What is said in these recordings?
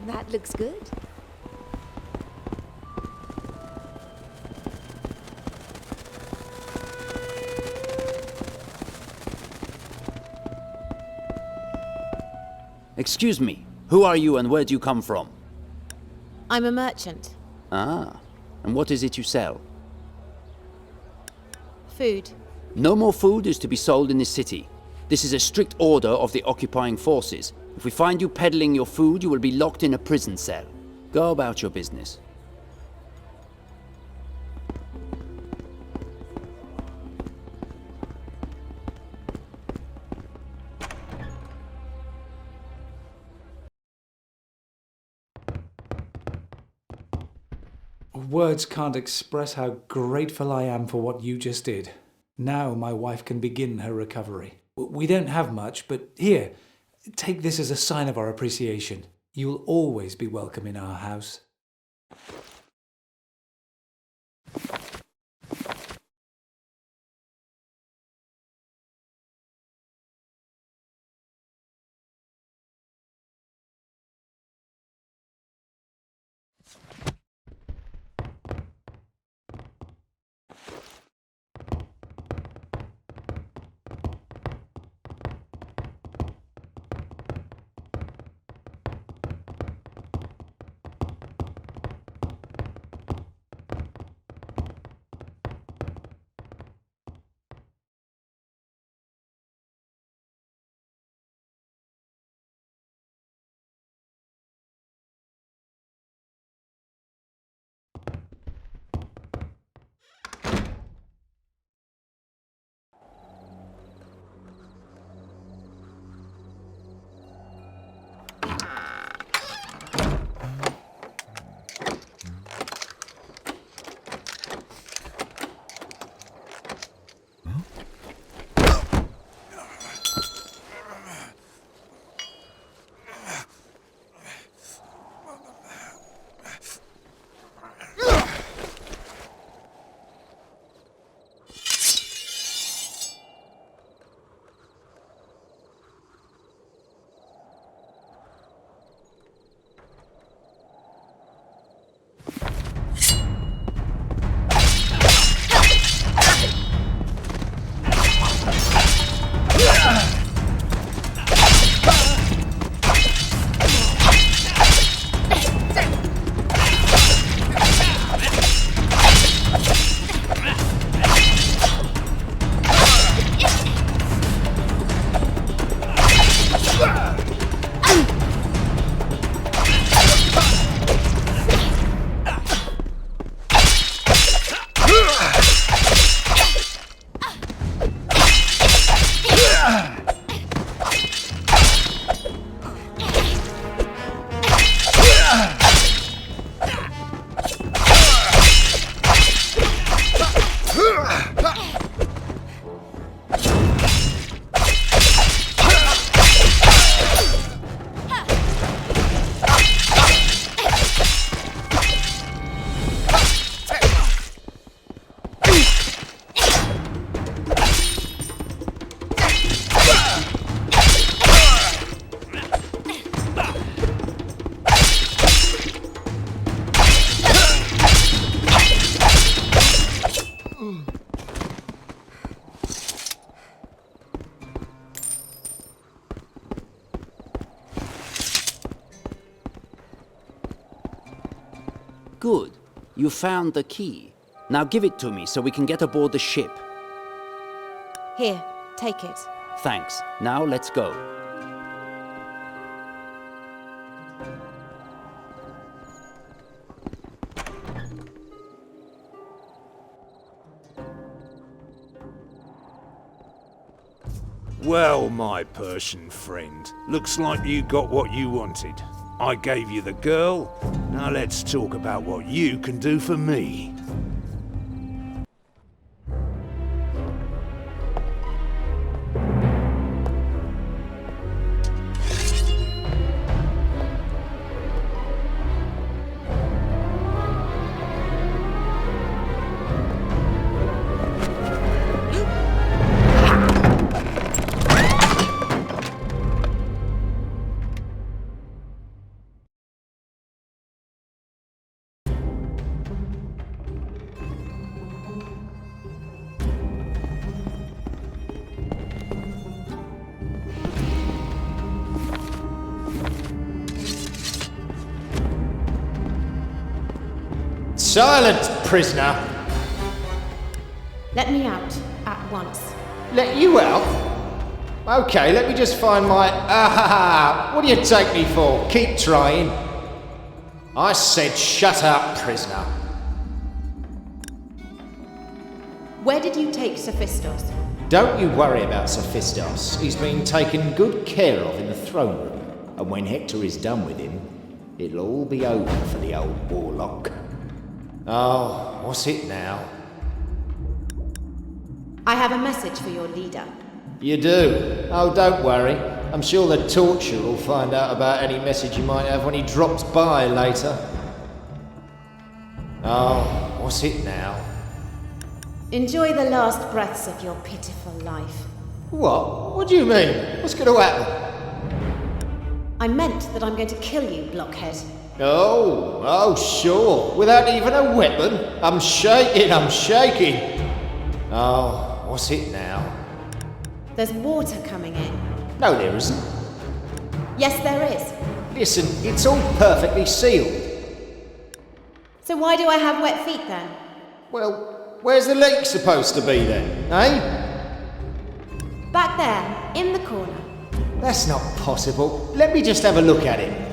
That looks good. Excuse me, who are you and where do you come from? I'm a merchant. Ah, and what is it you sell? Food. No more food is to be sold in this city. This is a strict order of the occupying forces. If we find you peddling your food, you will be locked in a prison cell. Go about your business. Words can't express how grateful I am for what you just did. Now my wife can begin her recovery. We don't have much, but here, take this as a sign of our appreciation. You'll always be welcome in our house. Good. You found the key. Now give it to me so we can get aboard the ship. Here, take it. Thanks. Now let's go. Well, my Persian friend, looks like you got what you wanted. I gave you the girl, now let's talk about what you can do for me. Silence, prisoner! Let me out at once. Let you out? Okay, let me just find my... what do you take me for? Keep trying. I said shut up, prisoner. Where did you take Sophistos? Don't you worry about Sophistos. He's been taken good care of in the throne room. And when Hector is done with him, it'll all be over for the old warlock. Oh, what's it now? I have a message for your leader. You do? Oh, don't worry. I'm sure the Torture will find out about any message you might have when he drops by later. Oh, what's it now? Enjoy the last breaths of your pitiful life. What? What do you mean? What's going to happen? I meant that I'm going to kill you, blockhead. Oh, sure. Without even a weapon? I'm shaking. Oh, what's it now? There's water coming in. No, there isn't. Yes, there is. Listen, it's all perfectly sealed. So why do I have wet feet then? Well, where's the leak supposed to be then, eh? Back there, in the corner. That's not possible. Let me just have a look at it.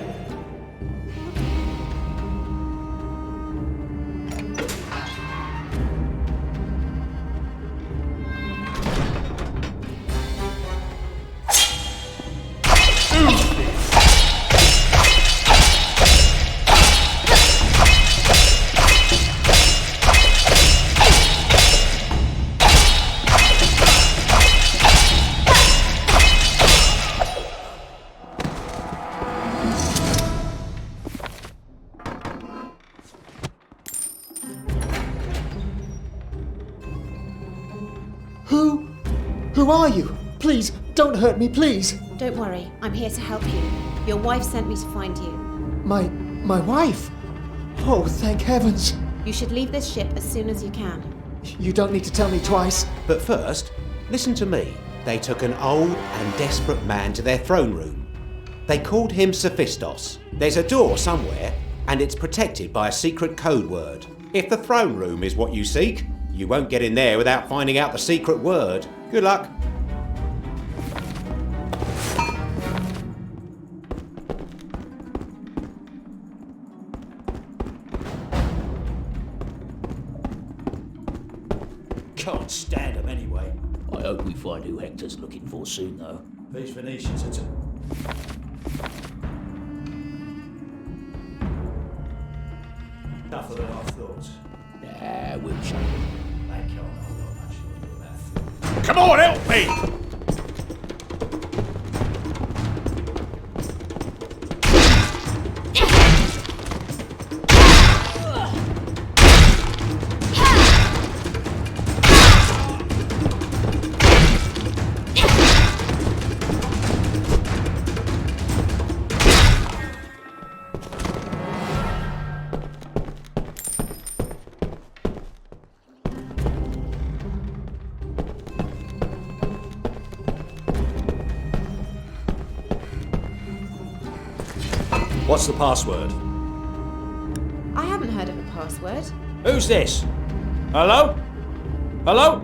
Who are you? Please, don't hurt me, please. Don't worry, I'm here to help you. Your wife sent me to find you. My wife? Oh, thank heavens. You should leave this ship as soon as you can. You don't need to tell me twice. But first, listen to me. They took an old and desperate man to their throne room. They called him Sophistos. There's a door somewhere, and it's protected by a secret code word. If the throne room is what you seek, you won't get in there without finding out the secret word. Good luck. Can't stand them anyway. I hope we find who Hector's looking for soon, though. These Venetians are tougher than I thought. Nah, we'll show. They can't hold on much longer than that. Come on, help me! What's the password? I haven't heard of a password. Who's this? Hello? Hello?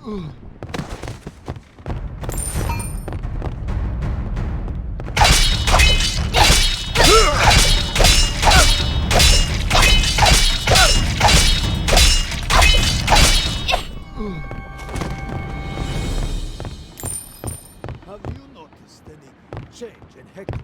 Have you noticed any change in Hector?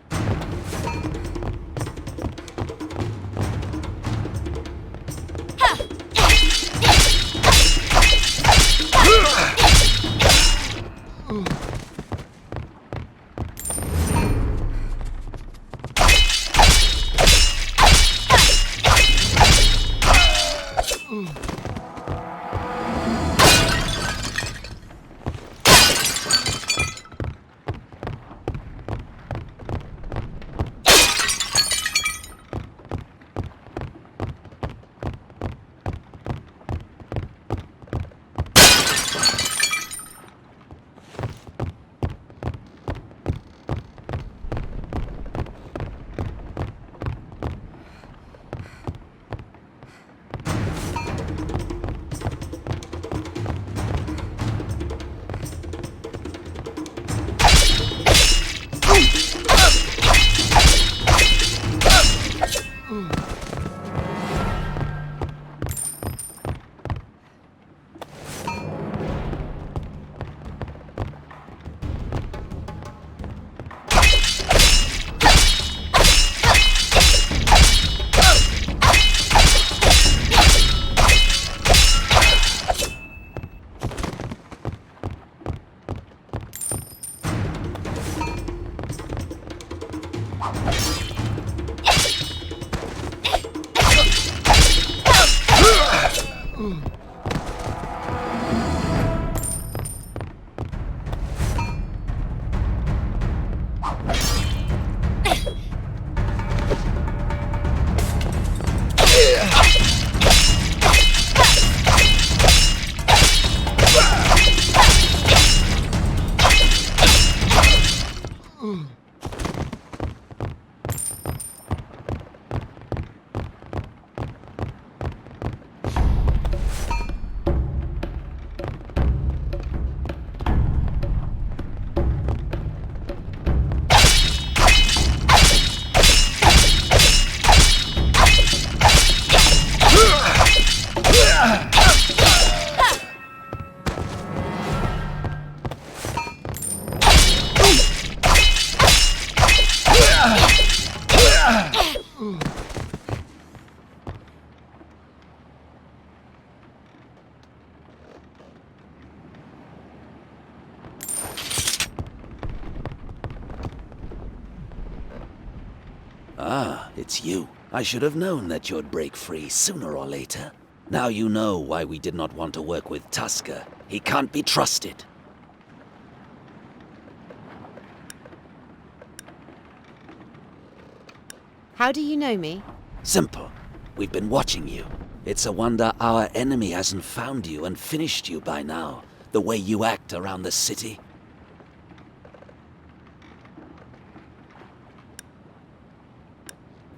Ah, it's you. I should have known that you'd break free sooner or later. Now you know why we did not want to work with Tusker. He can't be trusted. How do you know me? Simple. We've been watching you. It's a wonder our enemy hasn't found you and finished you by now. The way you act around the city.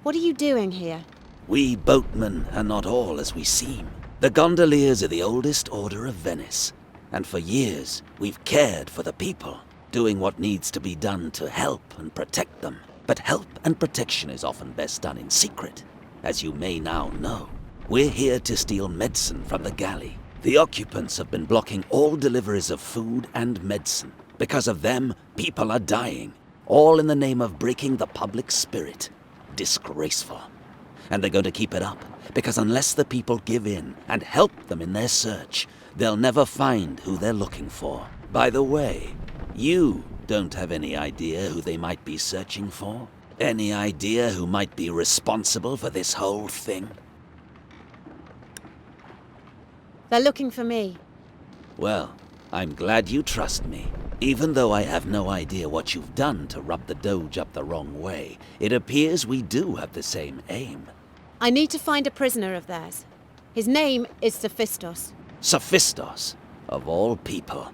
What are you doing here? We boatmen are not all as we seem. The gondoliers are the oldest order of Venice. And for years, we've cared for the people, doing what needs to be done to help and protect them. But help and protection is often best done in secret, as you may now know. We're here to steal medicine from the galley. The occupants have been blocking all deliveries of food and medicine. Because of them, people are dying, all in the name of breaking the public spirit. Disgraceful. And they're going to keep it up, because unless the people give in and help them in their search, they'll never find who they're looking for. By the way, you don't have any idea who they might be searching for? Any idea who might be responsible for this whole thing? They're looking for me. Well, I'm glad you trust me. Even though I have no idea what you've done to rub the Doge up the wrong way, it appears we do have the same aim. I need to find a prisoner of theirs. His name is Sophistos. Sophistos, of all people.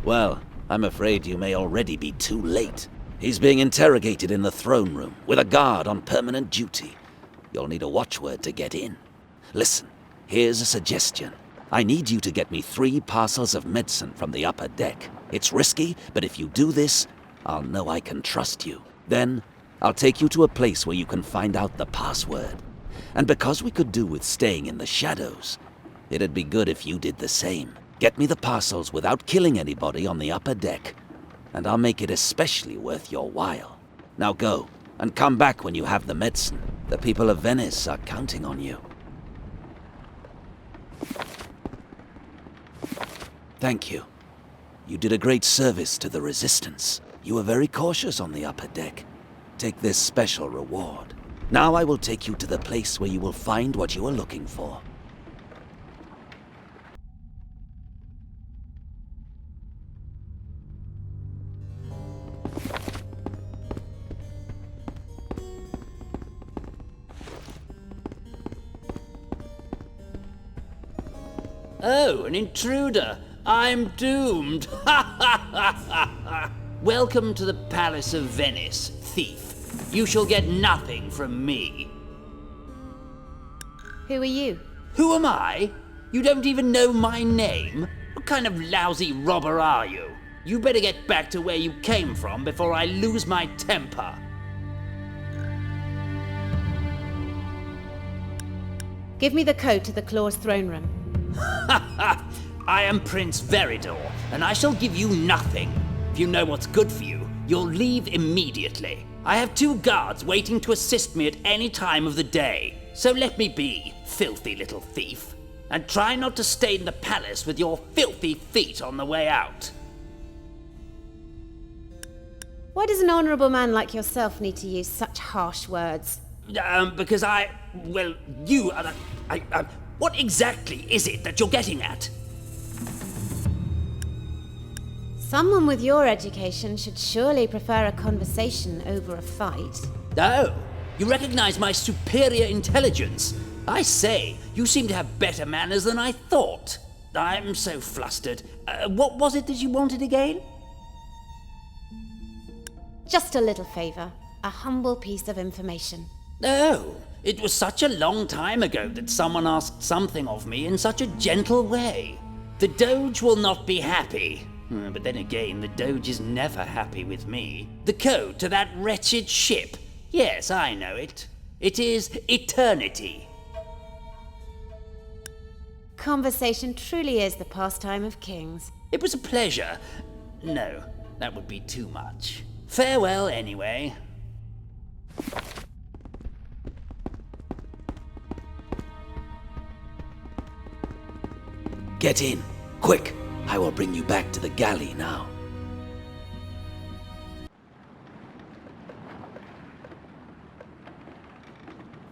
Well, I'm afraid you may already be too late. He's being interrogated in the throne room, with a guard on permanent duty. You'll need a watchword to get in. Listen, here's a suggestion. I need you to get me 3 parcels of medicine from the upper deck. It's risky, but if you do this, I'll know I can trust you. Then, I'll take you to a place where you can find out the password. And because we could do with staying in the shadows, it'd be good if you did the same. Get me the parcels without killing anybody on the upper deck, and I'll make it especially worth your while. Now go, and come back when you have the medicine. The people of Venice are counting on you. Thank you. You did a great service to the Resistance. You were very cautious on the upper deck. Take this special reward. Now I will take you to the place where you will find what you are looking for. Oh, an intruder! I'm doomed! Ha ha ha ha ha! Welcome to the Palace of Venice, thief. You shall get nothing from me. Who are you? Who am I? You don't even know my name? What kind of lousy robber are you? You better get back to where you came from before I lose my temper. Give me the code to the Claw's throne room. I am Prince Veridor, and I shall give you nothing. If you know what's good for you, you'll leave immediately. I have 2 guards waiting to assist me at any time of the day. So let me be, filthy little thief. And try not to stay in the palace with your filthy feet on the way out. Why does an honourable man like yourself need to use such harsh words? Because well, you are the... what exactly is it that you're getting at? Someone with your education should surely prefer a conversation over a fight. Oh, you recognize my superior intelligence? I say, you seem to have better manners than I thought. I'm so flustered. What was it that you wanted again? Just a little favour. A humble piece of information. Oh, it was such a long time ago that someone asked something of me in such a gentle way. The Doge will not be happy. But then again, the Doge is never happy with me. The code to that wretched ship. Yes, I know it. It is eternity. Conversation truly is the pastime of kings. It was a pleasure. No, that would be too much. Farewell, anyway. Get in, quick! I will bring you back to the galley now.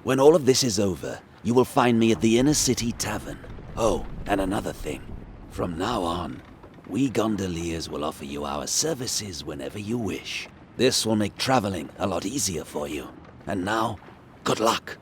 When all of this is over, you will find me at the Inner City Tavern. Oh, and another thing. From now on, we gondoliers will offer you our services whenever you wish. This will make traveling a lot easier for you. And now, good luck!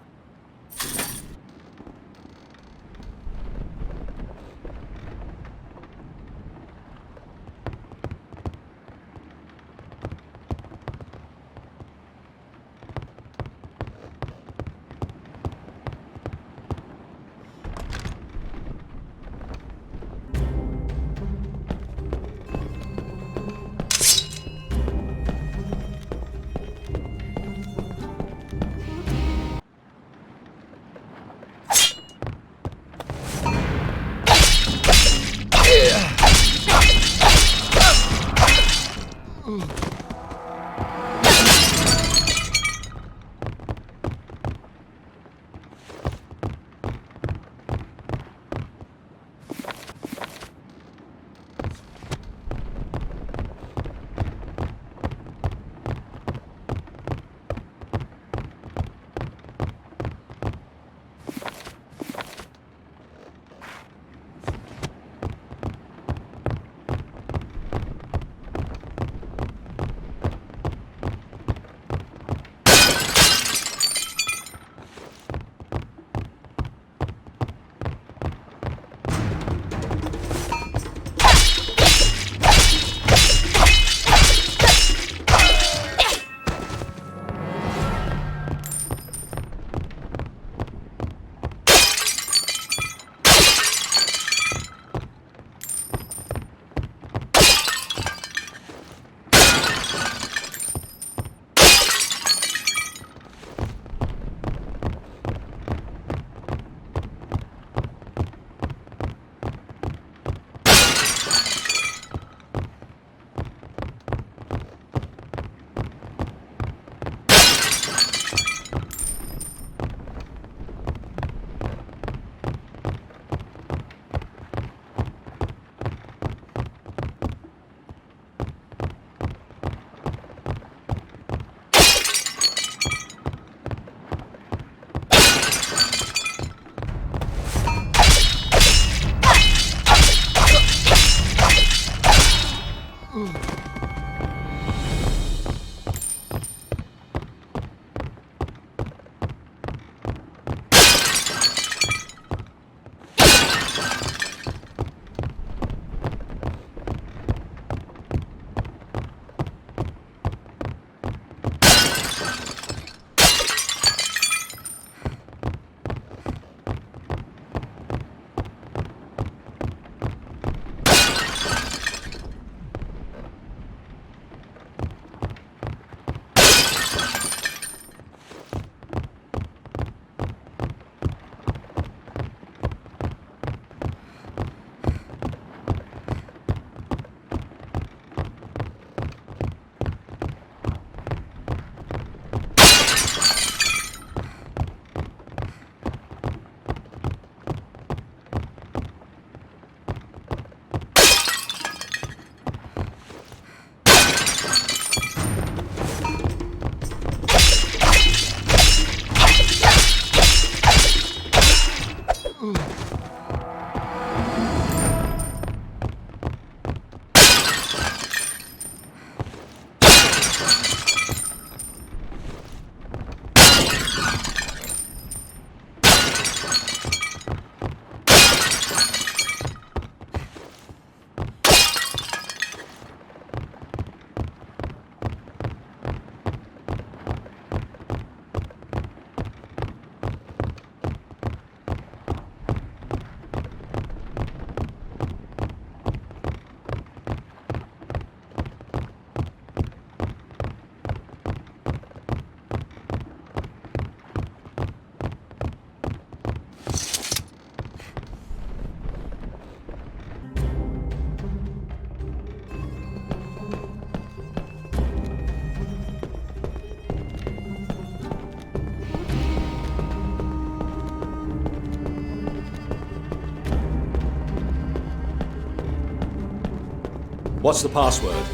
What's the password?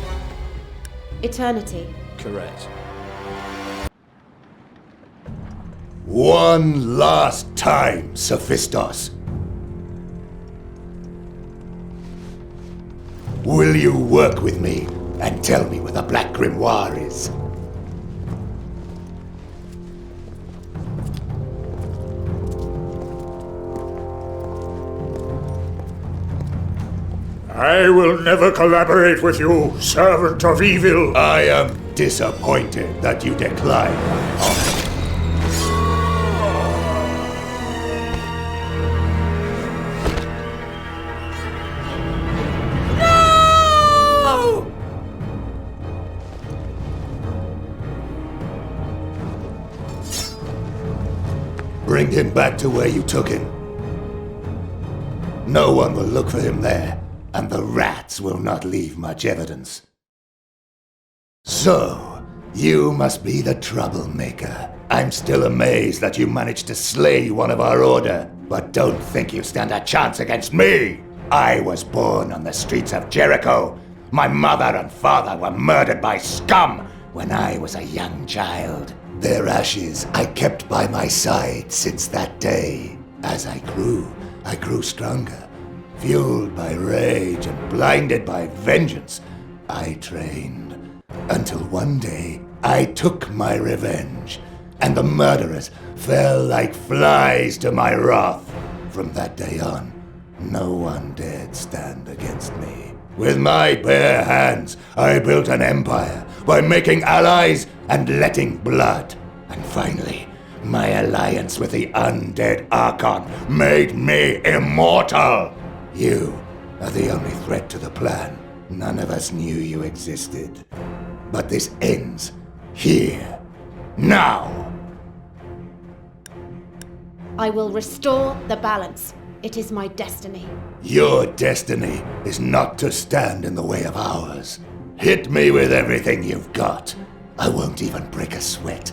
Eternity. Correct. One last time, Sophistos. Will you work with me and tell me where the Black Grimoire is? I will never collaborate with you, servant of evil. I am disappointed that you declined my offer. Bring him back to where you took him. No one will look for him there, and the rats will not leave much evidence. So, you must be the troublemaker. I'm still amazed that you managed to slay one of our order, but don't think you stand a chance against me! I was born on the streets of Jericho. My mother and father were murdered by scum when I was a young child. Their ashes I kept by my side since that day. As I grew stronger. Fueled by rage and blinded by vengeance, I trained. Until one day, I took my revenge, and the murderers fell like flies to my wrath. From that day on, no one dared stand against me. With my bare hands, I built an empire by making allies and letting blood. And finally, my alliance with the undead Archon made me immortal! You are the only threat to the plan. None of us knew you existed. But this ends here. Now! I will restore the balance. It is my destiny. Your destiny is not to stand in the way of ours. Hit me with everything you've got. I won't even break a sweat.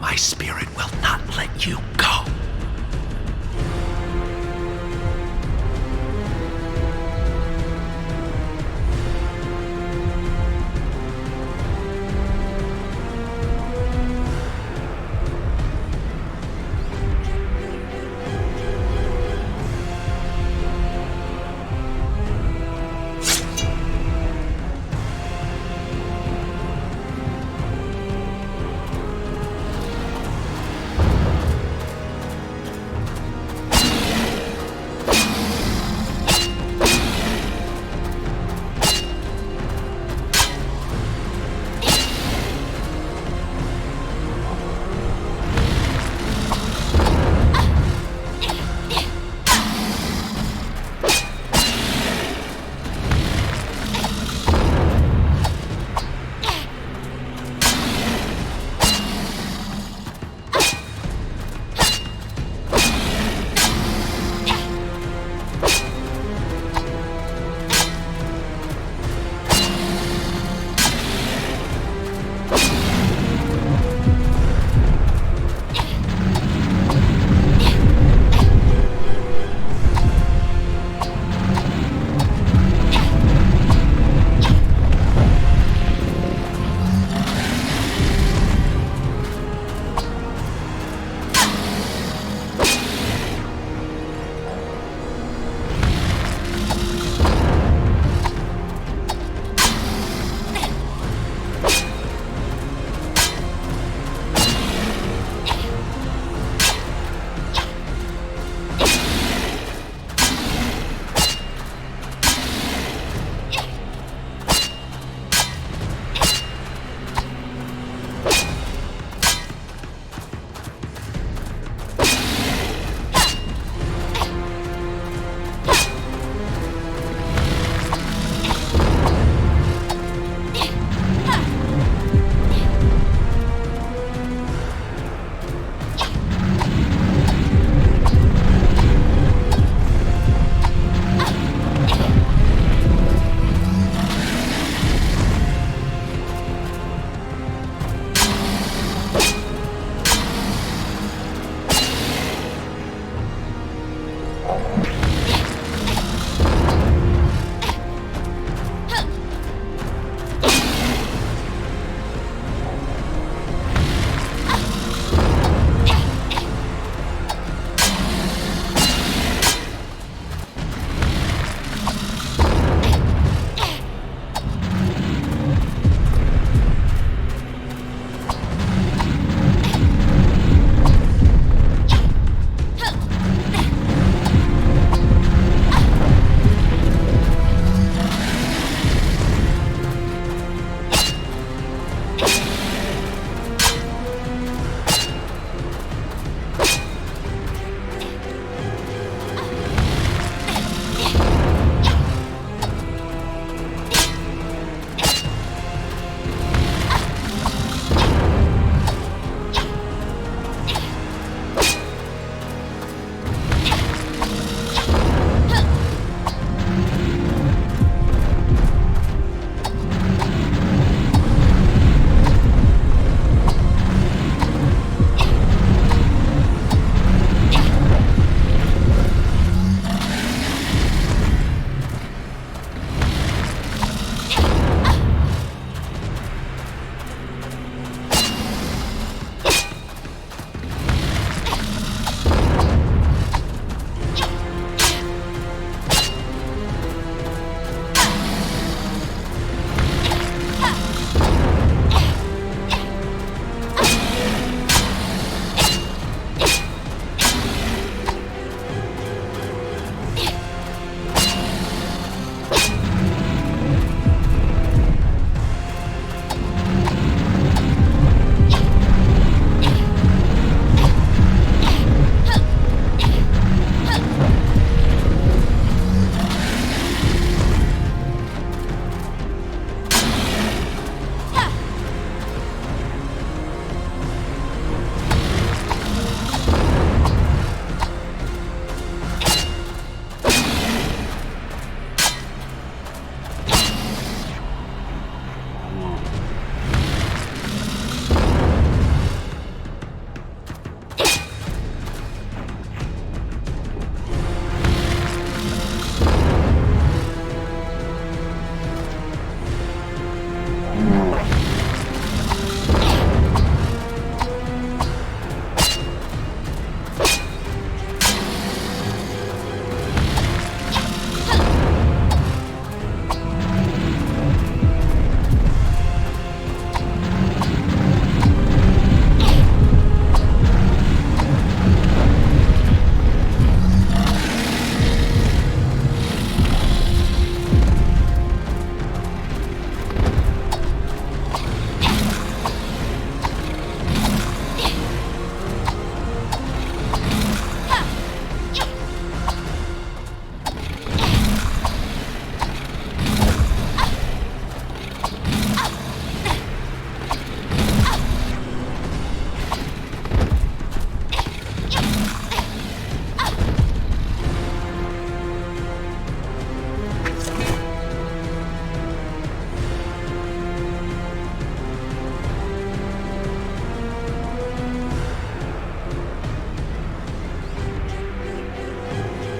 My spirit will not let you go.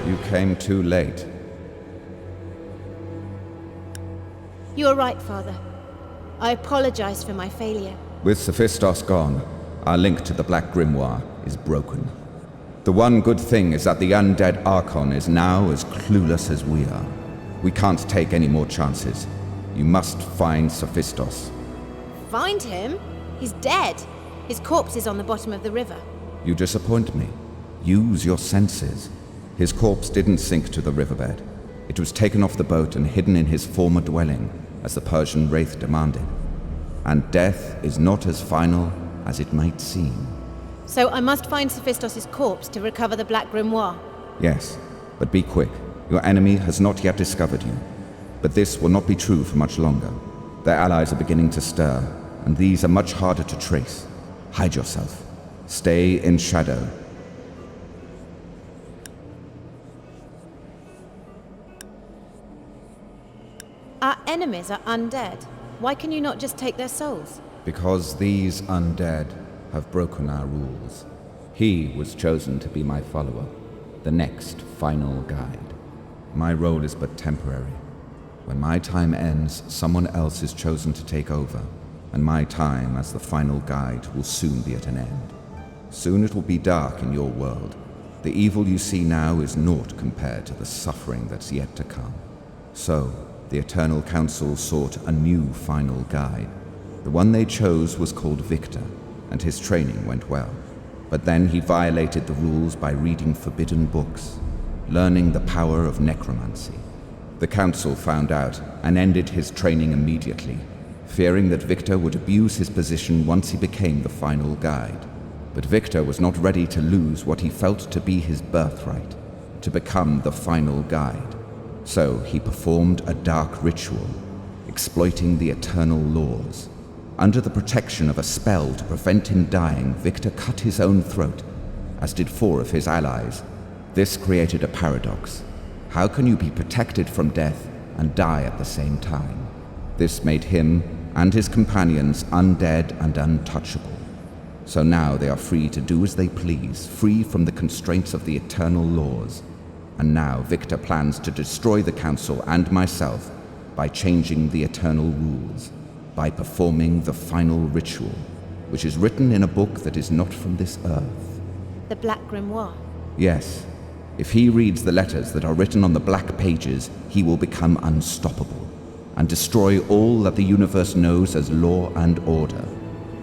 You came too late. You are right, Father. I apologize for my failure. With Sophistos gone, our link to the Black Grimoire is broken. The one good thing is that the undead Archon is now as clueless as we are. We can't take any more chances. You must find Sophistos. Find him? He's dead. His corpse is on the bottom of the river. You disappoint me. Use your senses. His corpse didn't sink to the riverbed. It was taken off the boat and hidden in his former dwelling, as the Persian wraith demanded. And death is not as final as it might seem. So I must find Sophistos' corpse to recover the Black Grimoire. Yes, but be quick. Your enemy has not yet discovered you. But this will not be true for much longer. Their allies are beginning to stir, and these are much harder to trace. Hide yourself. Stay in shadow. Our enemies are undead. Why can you not just take their souls? Because these undead have broken our rules. He was chosen to be my follower, the next final guide. My role is but temporary. When my time ends, someone else is chosen to take over, and my time as the final guide will soon be at an end. Soon it will be dark in your world. The evil you see now is naught compared to the suffering that's yet to come. So, the Eternal Council sought a new final guide. The one they chose was called Victor, and his training went well. But then he violated the rules by reading forbidden books, learning the power of necromancy. The Council found out and ended his training immediately, fearing that Victor would abuse his position once he became the final guide. But Victor was not ready to lose what he felt to be his birthright, to become the final guide. So he performed a dark ritual, exploiting the eternal laws. Under the protection of a spell to prevent him dying, Victor cut his own throat, as did 4 of his allies. This created a paradox. How can you be protected from death and die at the same time? This made him and his companions undead and untouchable. So now they are free to do as they please, free from the constraints of the eternal laws. And now Victor plans to destroy the Council and myself by changing the eternal rules, by performing the final ritual, which is written in a book that is not from this earth. The Black Grimoire. Yes. If he reads the letters that are written on the black pages, he will become unstoppable and destroy all that the universe knows as law and order.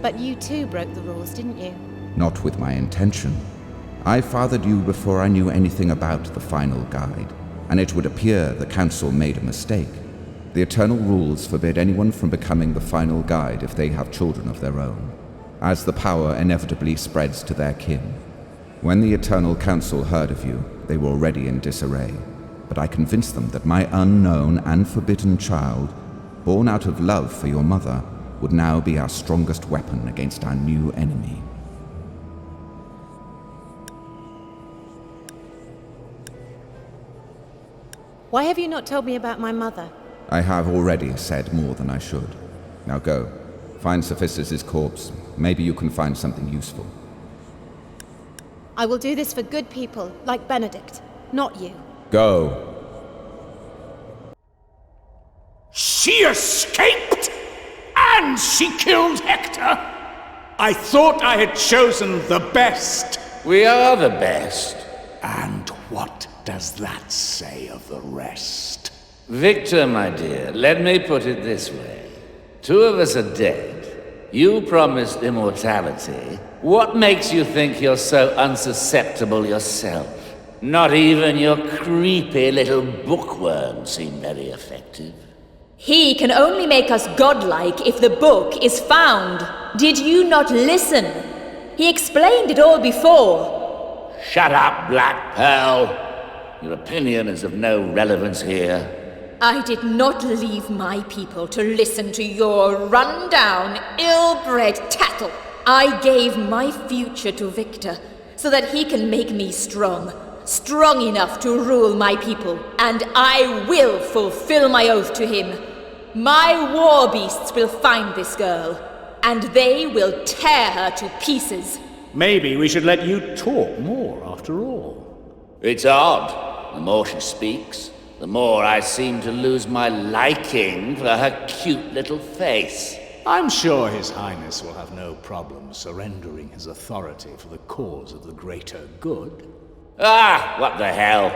But you too broke the rules, didn't you? Not with my intention. I fathered you before I knew anything about the final guide, and it would appear the Council made a mistake. The eternal rules forbid anyone from becoming the final guide if they have children of their own, as the power inevitably spreads to their kin. When the Eternal Council heard of you, they were already in disarray, but I convinced them that my unknown and forbidden child, born out of love for your mother, would now be our strongest weapon against our new enemy. Why have you not told me about my mother? I have already said more than I should. Now go. Find Sophistus' corpse. Maybe you can find something useful. I will do this for good people, like Benedict, not you. Go. She escaped! And she killed Hector! I thought I had chosen the best! We are the best. And what does that say of the rest? Victor, my dear, let me put it this way. 2 of us are dead. You promised immortality. What makes you think you're so unsusceptible yourself? Not even your creepy little bookworm seemed very effective. He can only make us godlike if the book is found. Did you not listen? He explained it all before. Shut up, Black Pearl. Your opinion is of no relevance here. I did not leave my people to listen to your run-down, ill-bred tattle. I gave my future to Victor so that he can make me strong enough to rule my people, and I will fulfill my oath to him. My war beasts will find this girl, and they will tear her to pieces. Maybe we should let you talk more, after all. It's odd. The more she speaks, the more I seem to lose my liking for her cute little face. I'm sure His Highness will have no problem surrendering his authority for the cause of the greater good. Ah, what the hell.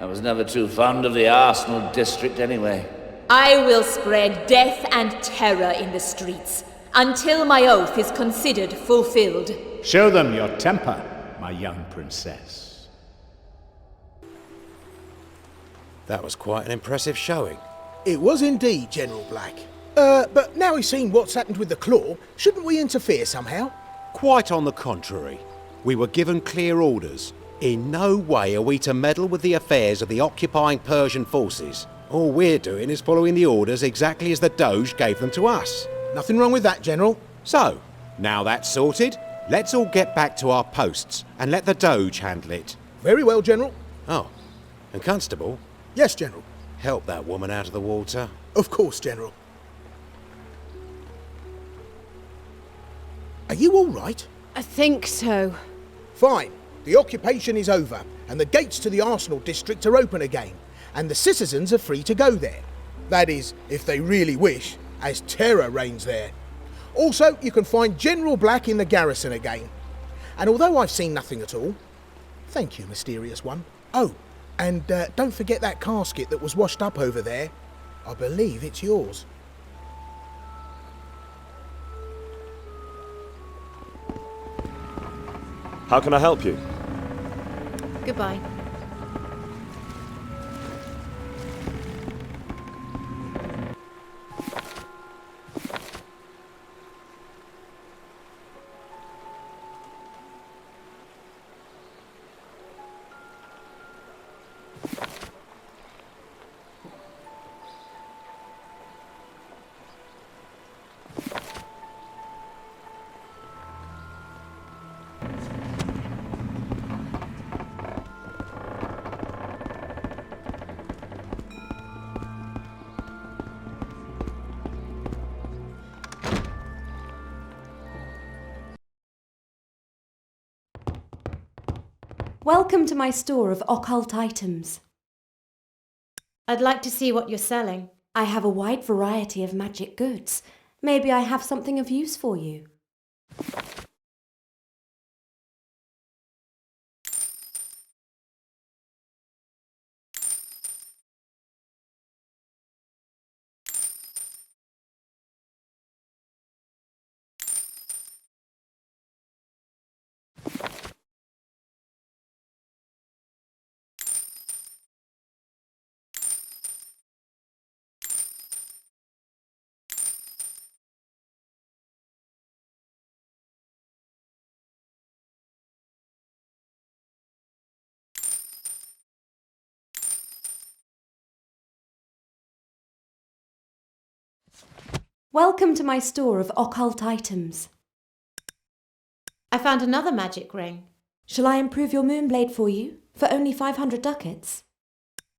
I was never too fond of the Arsenal district anyway. I will spread death and terror in the streets until my oath is considered fulfilled. Show them your temper, my young princess. That was quite an impressive showing. It was indeed, General Black. But now we've seen what's happened with the claw, shouldn't we interfere somehow? Quite on the contrary. We were given clear orders. In no way are we to meddle with the affairs of the occupying Persian forces. All we're doing is following the orders exactly as the Doge gave them to us. Nothing wrong with that, General. So, now that's sorted, let's all get back to our posts and let the Doge handle it. Very well, General. Oh, and Constable? Yes, General. Help that woman out of the water. Of course, General. Are you all right? I think so. Fine. The occupation is over, and the gates to the Arsenal district are open again, and the citizens are free to go there. That is, if they really wish, as terror reigns there. Also, you can find General Black in the garrison again. And although I've seen nothing at all, thank you, mysterious one. Oh, and don't forget that casket that was washed up over there. I believe it's yours. How can I help you? Goodbye. Welcome to my store of occult items. I'd like to see what you're selling. I have a wide variety of magic goods. Maybe I have something of use for you. Welcome to my store of occult items. I found another magic ring. Shall I improve your moonblade for you, for only 500 ducats?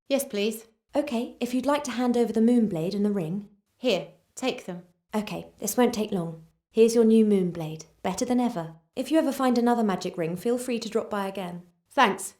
Yes, please. Okay, if you'd like to hand over the moonblade and the ring. Here, take them. Okay, this won't take long. Here's your new moonblade, better than ever. If you ever find another magic ring, feel free to drop by again. Thanks.